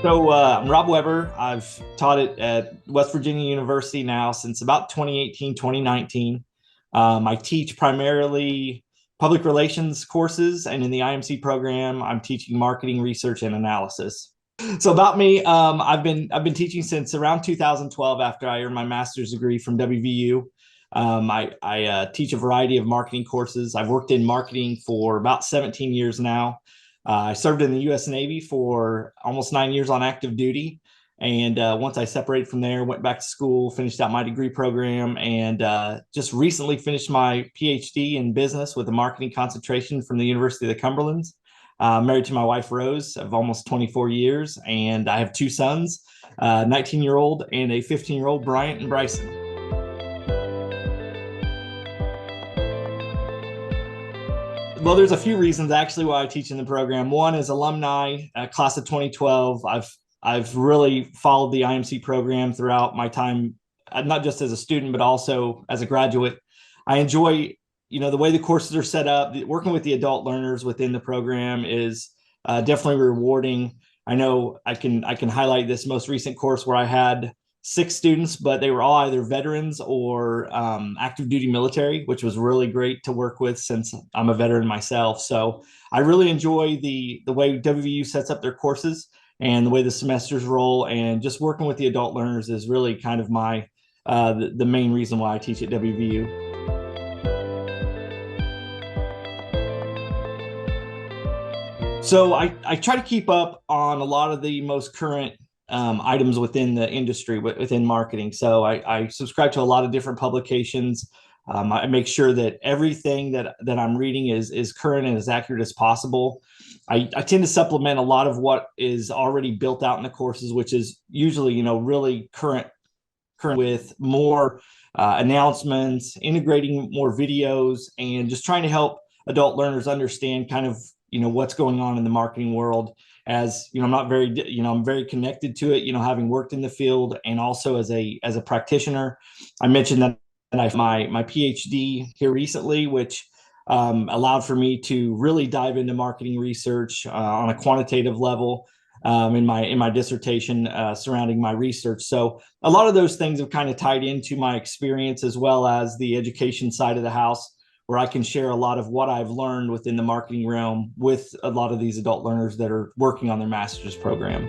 I'm Rob Weber. I've taught at West Virginia University now since about 2018, 2019. I teach primarily public relations courses, and in the IMC program, I'm teaching marketing research and analysis. So about me, I've been teaching since around 2012 after I earned my master's degree from WVU. I teach a variety of marketing courses. I've worked in marketing for about 17 years now. I served in the U.S. Navy for almost 9 years on active duty. And once I separated from there, went back to school, finished out my degree program, and just recently finished my PhD in business with a marketing concentration from the University of the Cumberlands. Married to my wife, Rose, of almost 24 years, and I have two sons, a 19-year-old and a 15-year-old, Bryant and Bryson. Well, there's a few reasons actually why I teach in the program. One is alumni, class of 2012. I've really followed the IMC program throughout my time, not just as a student, but also as a graduate. I enjoy, the way the courses are set up. Working with the adult learners within the program is definitely rewarding. I know I can highlight this most recent course where I had 6 students, but they were all either veterans or active duty military, which was really great to work with since I'm a veteran myself. So I really enjoy the way WVU sets up their courses and the way the semesters roll, and just working with the adult learners is really kind of my the main reason why I teach at WVU. So I try to keep up on a lot of the most current items within the industry, within marketing. So I subscribe to a lot of different publications. I make sure that everything that I'm reading is current and as accurate as possible. I tend to supplement a lot of what is already built out in the courses, which is usually, really current with more announcements, integrating more videos, and just trying to help adult learners understand kind of, what's going on in the marketing world. As I'm very connected to it, having worked in the field and also as a practitioner. I mentioned that I have my PhD here recently, which allowed for me to really dive into marketing research on a quantitative level in my dissertation surrounding my research. So a lot of those things have kind of tied into my experience, as well as the education side of the house, where I can share a lot of what I've learned within the marketing realm with a lot of these adult learners that are working on their master's program.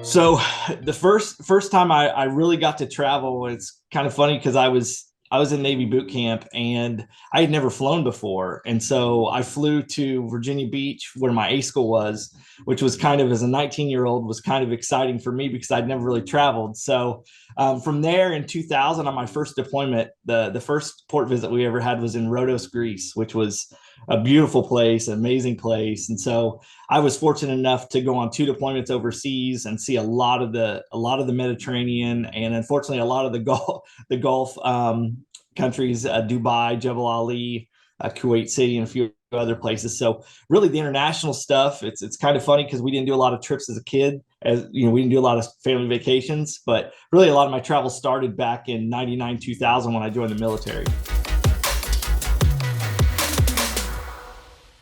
So the first time I really got to travel, it's kind of funny because I was in Navy boot camp and I had never flown before. And so I flew to Virginia Beach where my A school was, which was kind of, as a 19-year-old, was kind of exciting for me because I'd never really traveled. So from there in 2000, on my first deployment, the first port visit we ever had was in Rhodos, Greece, which was a beautiful place, an amazing place. And so I was fortunate enough to go on 2 deployments overseas and see a lot of the Mediterranean, and unfortunately a lot of the Gulf countries, Dubai, Jebel Ali, Kuwait City, and a few other places. So really the international stuff, it's kind of funny because we didn't do a lot of trips as a kid, we didn't do a lot of family vacations, but really a lot of my travel started back in 99, 2000 when I joined the military.